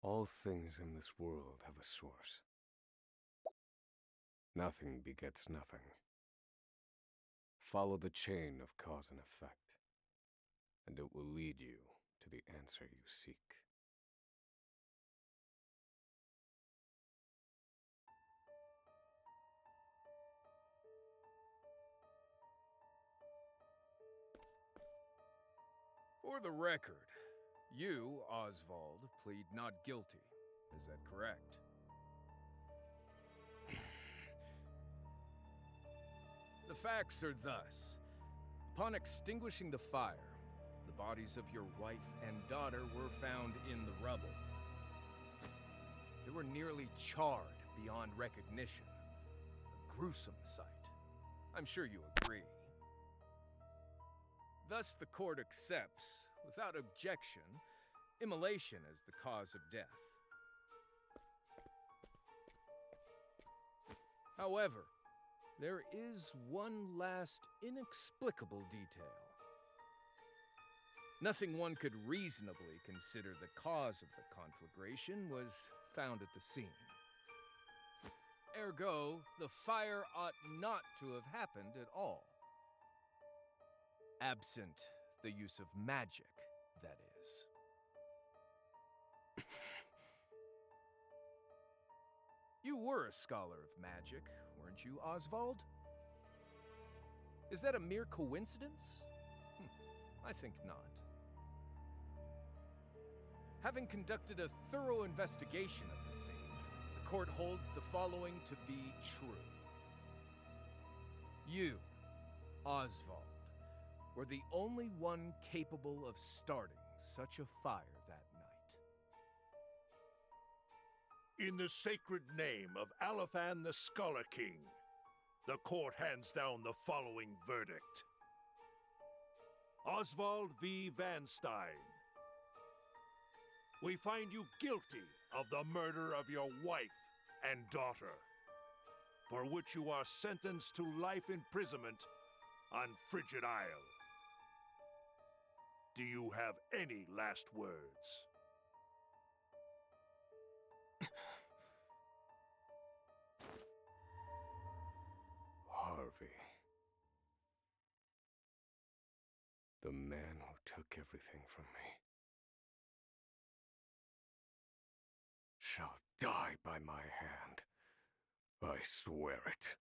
All things in this world have a source. Nothing begets nothing. Follow the chain of cause and effect, and it will lead you to the answer you seek. For the record, you, Osvald, plead not guilty. Is that correct? The facts are thus. Upon extinguishing the fire, the bodies of your wife and daughter were found in the rubble. They were nearly charred beyond recognition. A gruesome sight. I'm sure you agree. Thus, the court accepts, without objection, immolation as the cause of death. However, there is one last inexplicable detail. Nothing one could reasonably consider the cause of the conflagration was found at the scene. Ergo, the fire ought not to have happened at all. Absent the use of magic, that is. You were a scholar of magic, weren't you, Osvald? Is that a mere coincidence? I think not. Having conducted a thorough investigation of the scene, the court holds the following to be true. You, Osvald, were the only one capable of starting such a fire that night. In the sacred name of Alephan the Scholar King, the court hands down the following verdict. Osvald V. Van Stein, we find you guilty of the murder of your wife and daughter, for which you are sentenced to life imprisonment on Frigid Isle. Do you have any last words? Harvey. The man who took everything from me shall die by my hand. I swear it.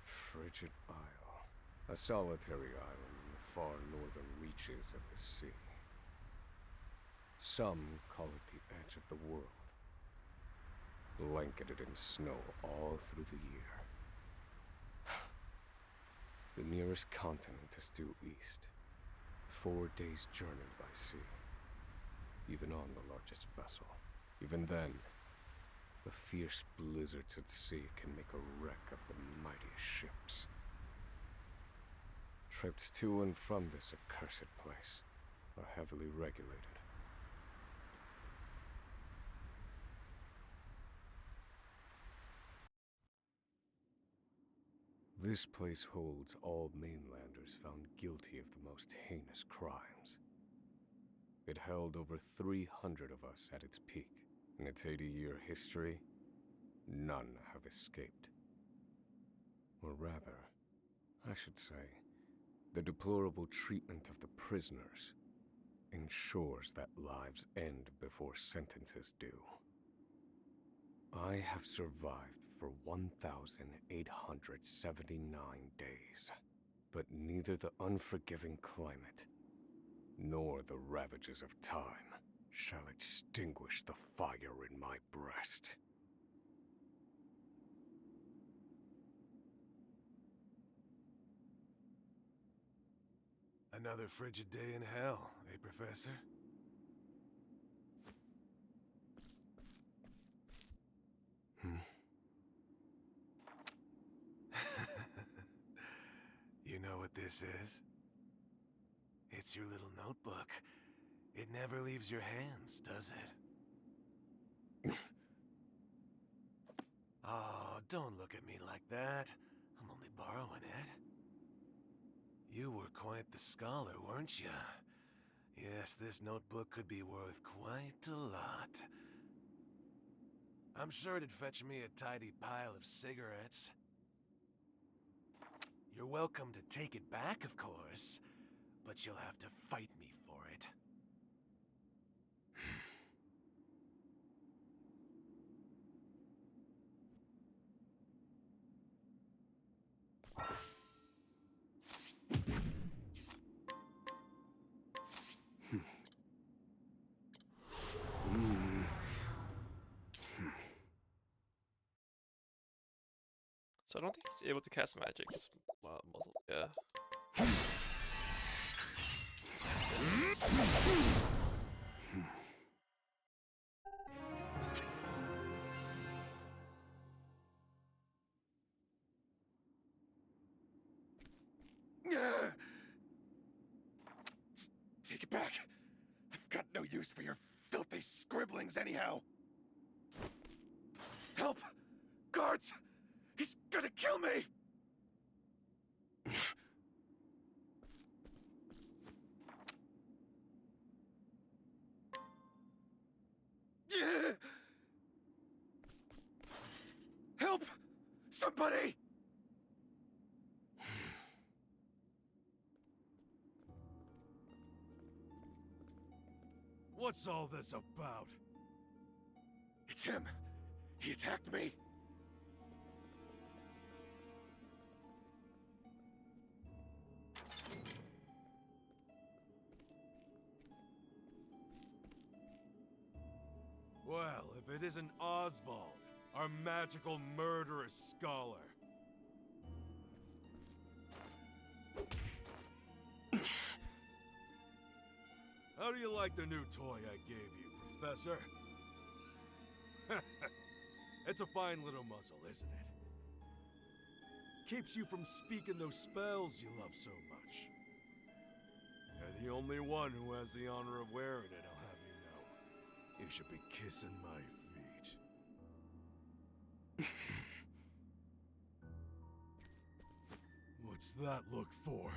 Frigid Isle, a solitary island in the far northern reaches of the sea. Some call it the edge of the world, blanketed in snow all through the year. The nearest continent is due east, 4 days' journey by sea, even on the largest vessel. Even then, the fierce blizzards at sea can make a wreck of the mightiest ships. Trips to and from this accursed place are heavily regulated. This place holds all mainlanders found guilty of the most heinous crimes. It held over 300 of us at its peak. In its 80-year history, none have escaped. Or rather, I should say, the deplorable treatment of the prisoners ensures that lives end before sentences do. I have survived for 1,879 days, but neither the unforgiving climate nor the ravages of time shall extinguish the fire in my breast. Another frigid day in hell, eh, Professor? You know what this is? It's your little notebook never leaves your hands, does it? Oh, don't look at me like that. I'm only borrowing it. You were quite the scholar, weren't you? Yes, this notebook could be worth quite a lot. I'm sure it'd fetch me a tidy pile of cigarettes. You're welcome to take it back, of course, but you'll have to fight me for it. So I don't think he's able to cast magic. Just muzzle. Yeah. Take it back. I've got no use for your filthy scribblings anyhow. Help! Guards! He's gonna kill me! Help! Somebody! What's all this about? It's him. He attacked me. Well, if it isn't Osvald, our magical murderous scholar. How do you like the new toy I gave you, Professor? It's a fine little muzzle, isn't it? Keeps you from speaking those spells you love so much. You're the only one who has the honor of wearing it, I'll have you know. You should be kissing my feet. What's that look for?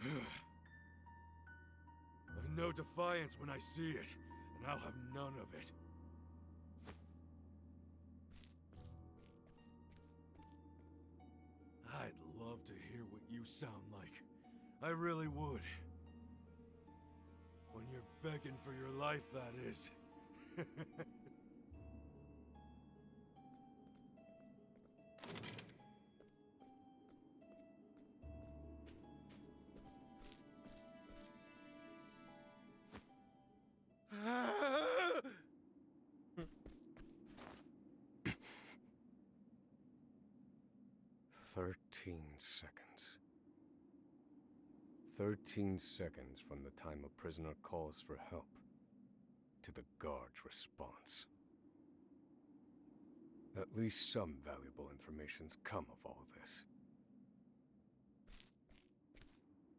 I know defiance when I see it, and I'll have none of it. I'd love to hear what you sound like. I really would. When you're begging for your life, that is. 13 seconds. 13 seconds from the time a prisoner calls for help to the guard's response. At least some valuable information's come of all this.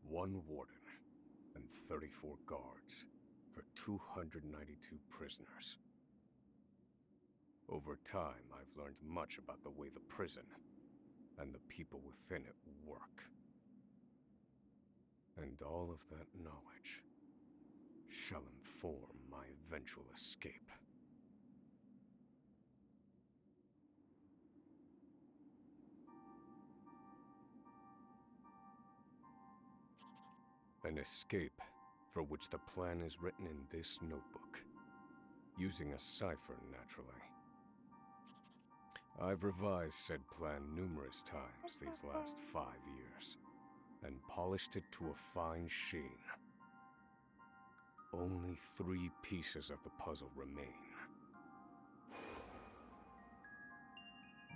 1 warden and 34 guards for 292 prisoners. Over time, I've learned much about the way the prison and the people within it work. And all of that knowledge shall inform my eventual escape. An escape for which the plan is written in this notebook, using a cipher, naturally. I've revised said plan numerous times these last 5 years, and polished it to a fine sheen. Only 3 pieces of the puzzle remain.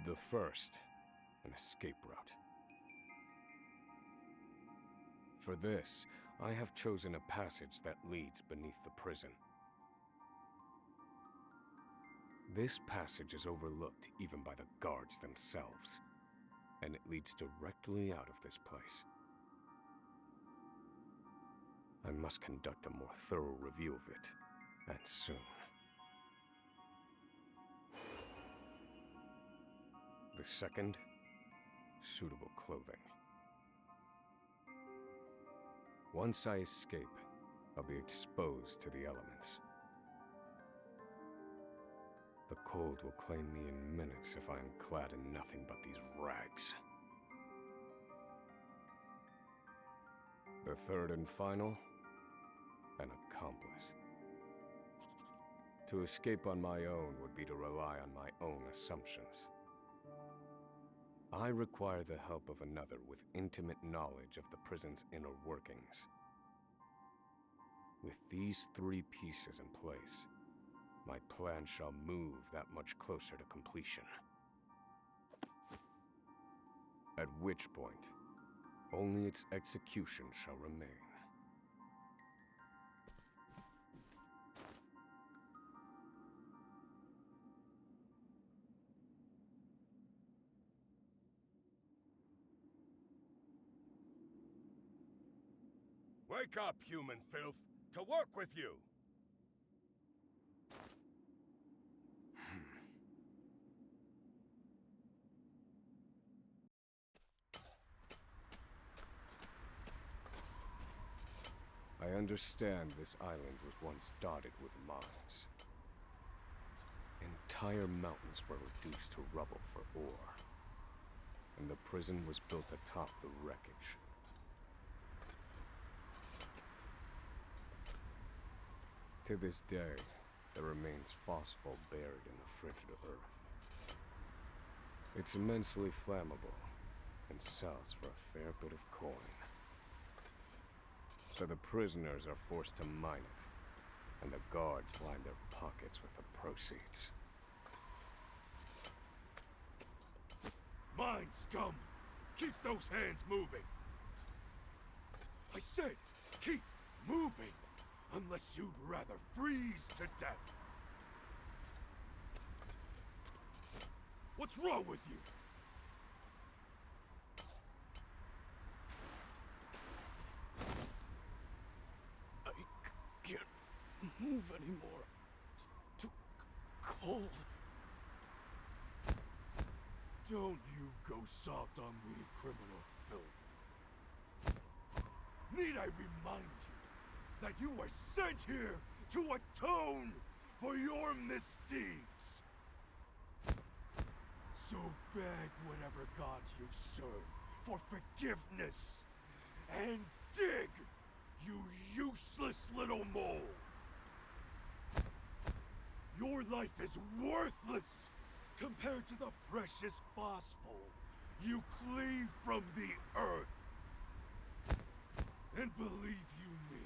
The first, an escape route. For this, I have chosen a passage that leads beneath the prison. This passage is overlooked even by the guards themselves, and it leads directly out of this place. I must conduct a more thorough review of it, and soon. The second, suitable clothing. Once I escape, I'll be exposed to the elements. The cold will claim me in minutes if I am clad in nothing but these rags. The third and final, an accomplice. To escape on my own would be to rely on my own assumptions. I require the help of another with intimate knowledge of the prison's inner workings. With these three pieces in place, my plan shall move that much closer to completion. At which point, only its execution shall remain. Wake up, human filth! To work with you! I understand this island was once dotted with mines. Entire mountains were reduced to rubble for ore, and the prison was built atop the wreckage. To this day, there remains phosphol buried in the frigid earth. It's immensely flammable, and sells for a fair bit of coin. So the prisoners are forced to mine it, and the guards line their pockets with the proceeds. Mine, scum! Keep those hands moving! I said, keep moving! Unless you'd rather freeze to death! What's wrong with you? I can't move anymore. Too cold. Don't you go soft on me, criminal filth. Need I remind you that you were sent here to atone for your misdeeds? So beg whatever gods you serve for forgiveness, and dig, you useless little mole! Your life is worthless compared to the precious phosphol you cleave from the earth. And believe you me,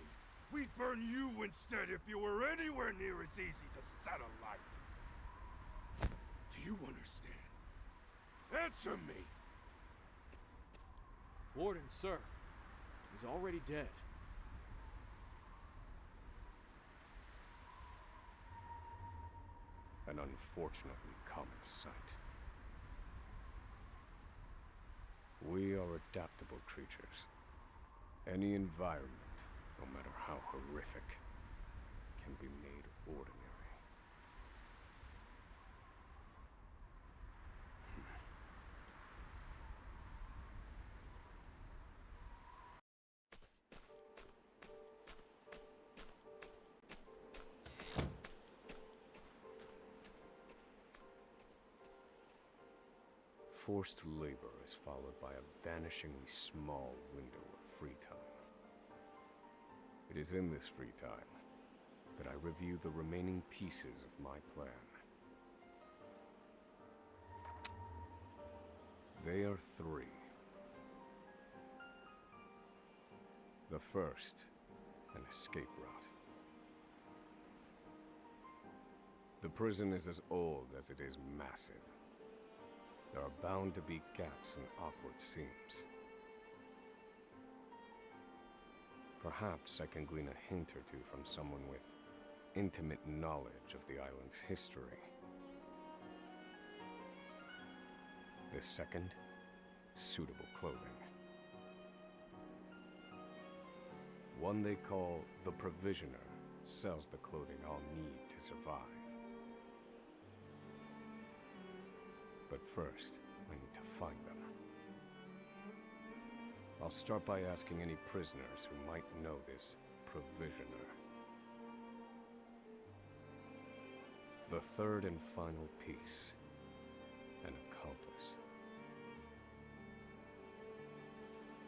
we'd burn you instead if you were anywhere near as easy to set alight. Do you understand? Answer me! Warden, sir. He's already dead. An unfortunately common sight. We are adaptable creatures. Any environment, no matter how horrific, can be made ordinary. Forced labor is followed by a vanishingly small window of free time. It is in this free time that I review the remaining pieces of my plan. They are three. The first, an escape route. The prison is as old as it is massive. There are bound to be gaps and awkward seams. Perhaps I can glean a hint or two from someone with intimate knowledge of the island's history. The second, suitable clothing. One they call the Provisioner sells the clothing I'll need to survive. But first, I need to find them. I'll start by asking any prisoners who might know this Provisioner. The third and final piece, an accomplice.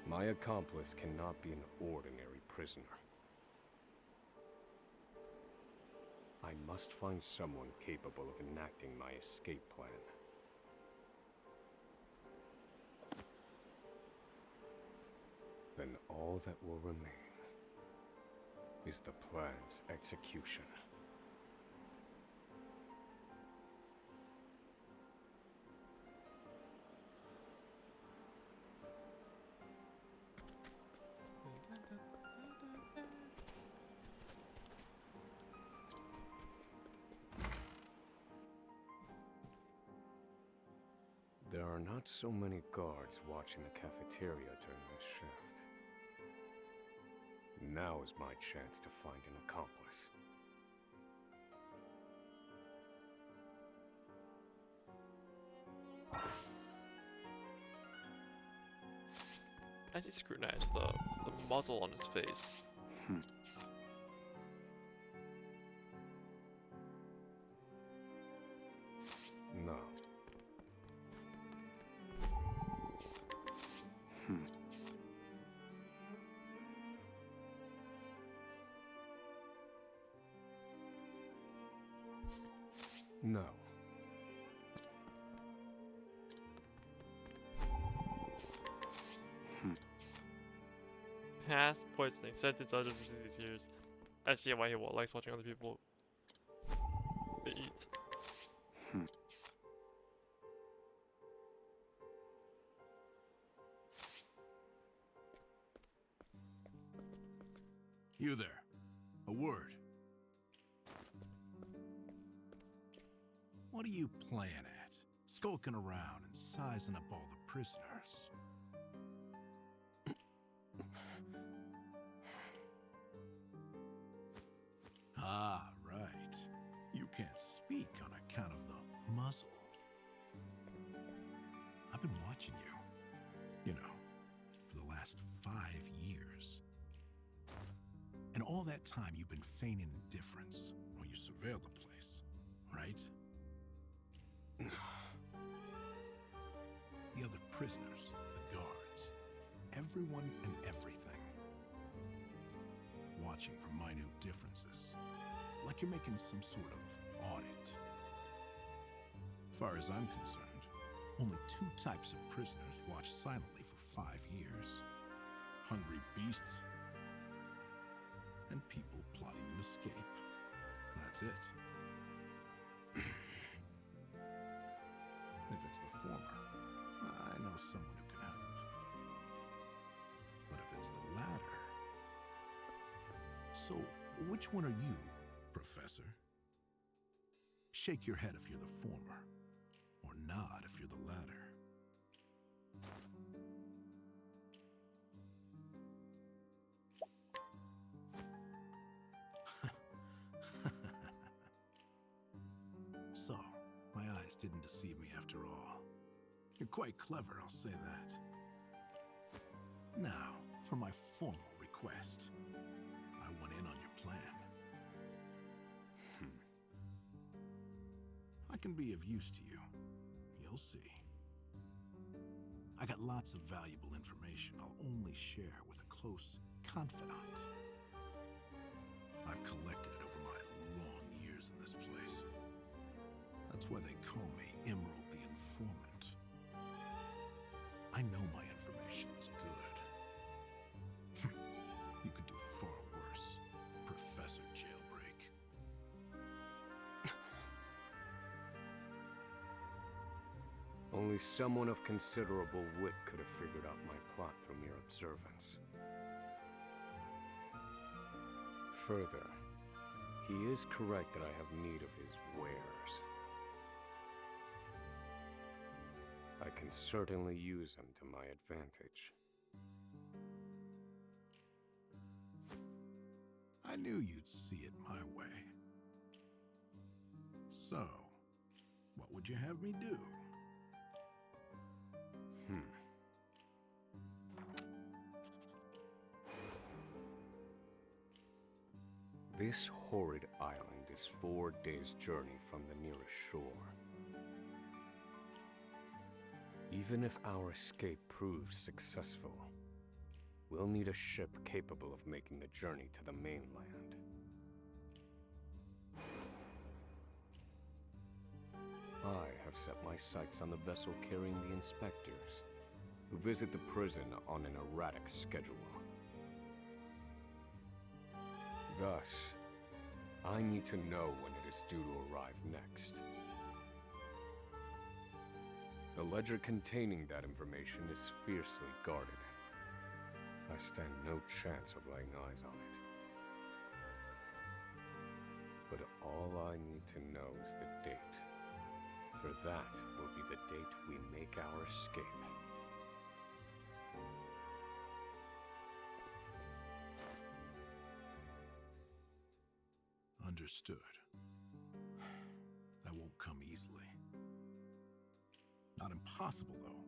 My accomplice cannot be an ordinary prisoner. I must find someone capable of enacting my escape plan. Then all that will remain is the plan's execution. There are not so many guards watching the cafeteria during this shift. Now is my chance to find an accomplice. As he scrutinized the muzzle on his face. No. No. Past poisoning, sentence under 6 years. I see why he likes watching other people eat. You there. A word. What are you playing at? Skulking around and sizing up all the prisoners. Ah, right. You can't speak on account of the muzzle. I've been watching you, you know, for the last 5 years. And all that time you've been feigning indifference while you surveilled the place, right? The other prisoners, the guards, everyone and everything. Watching for minute differences, like you're making some sort of audit. As far as I'm concerned, only 2 types of prisoners watch silently for 5 years. Hungry beasts and people plotting an escape. That's it. If it's the former, I know someone who can help. But if it's the latter... So, which one are you, Professor? Shake your head if you're the former, or nod if you're the latter. So, my eyes didn't deceive me after all. You're quite clever, I'll say that. Now, for my formal request. I went in on your plan. I can be of use to you. You'll see. I got lots of valuable information I'll only share with a close confidant. I've collected it over my long years in this place. That's why they call me Emerald the Informant. I know my information's good. You could do far worse, Professor Jailbreak. Only someone of considerable wit could have figured out my plot from mere observance. Further, he is correct that I have need of his wares. I can certainly use them to my advantage. I knew you'd see it my way. So, what would you have me do? This horrid island is 4 days' journey from the nearest shore. Even if our escape proves successful, we'll need a ship capable of making the journey to the mainland. I have set my sights on the vessel carrying the inspectors, who visit the prison on an erratic schedule. Thus, I need to know when it is due to arrive next. The ledger containing that information is fiercely guarded. I stand no chance of laying eyes on it. But all I need to know is the date. For that will be the date we make our escape. Understood. That won't come easily. Not impossible, though.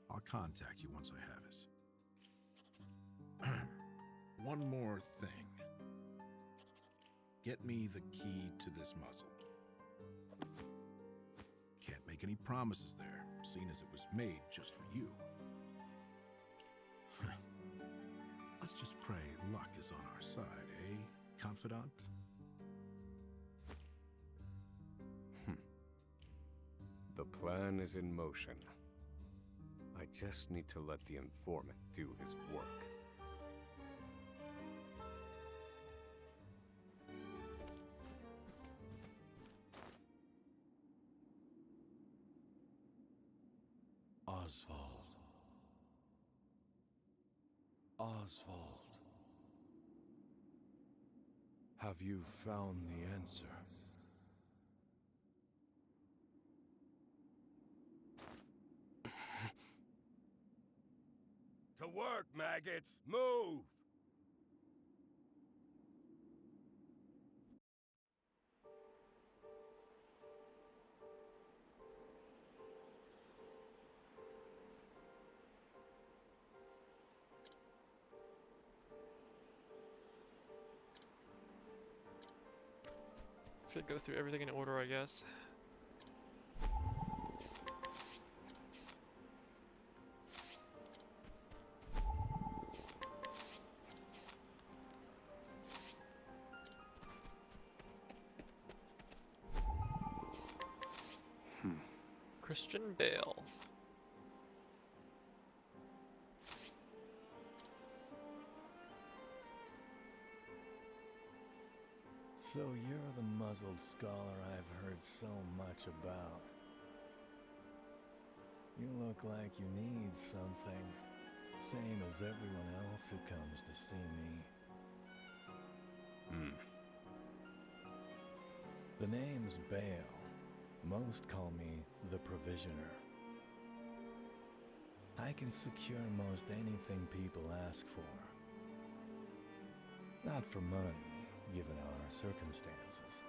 I'll contact you once I have it. One more thing. Get me the key to this muzzle. Can't make any promises there, seeing as it was made just for you. Let's just pray luck is on our side, eh, confidant? The plan is in motion. I just need to let the informant do his work. Osvald. Osvald. Have you found the answer? To work, maggots! Move! Let's go through everything in order, I guess. Christian Bale. So you're the muzzled scholar I've heard so much about. You look like you need something, same as everyone else who comes to see me. The name's Bale. Most call me the Provisioner. I can secure most anything people ask for. Not for money, given our circumstances.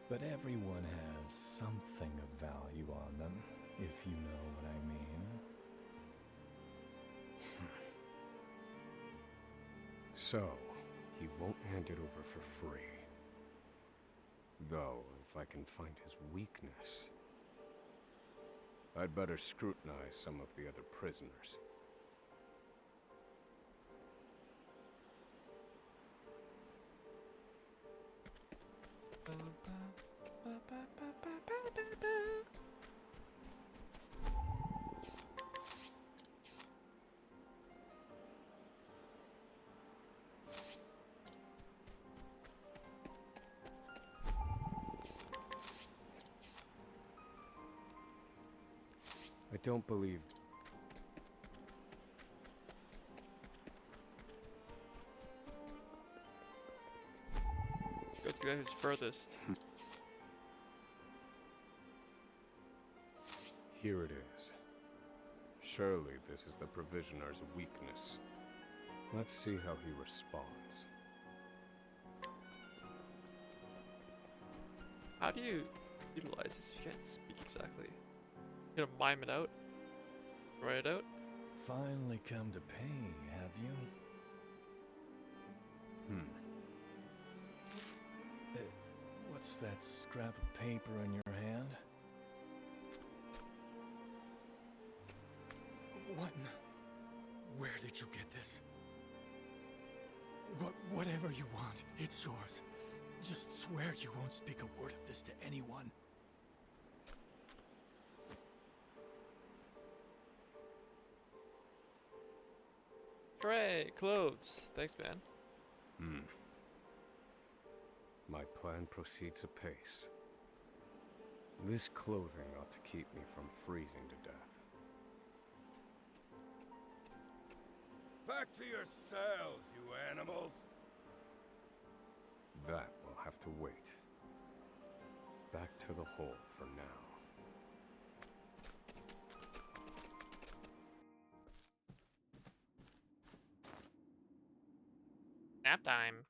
But everyone has something of value on them, if you know what I mean. So, he won't hand it over for free. Though, if I can find his weakness, I'd better scrutinize some of the other prisoners. I don't believe... Go to the guy who's furthest. Here it is. Surely this is the Provisioner's weakness. Let's see how he responds. How do you utilize this if you can't speak exactly? You gonna mime it out? Write it out? Finally come to pay, have you? What's that scrap of paper in your hand? Where did you get this? Whatever you want, it's yours. Just swear you won't speak a word of this to anyone. Hooray! Clothes! Thanks, man. My plan proceeds apace. This clothing ought to keep me from freezing to death. Back to your cells, you animals! That will have to wait. Back to the hole for now. Nap time.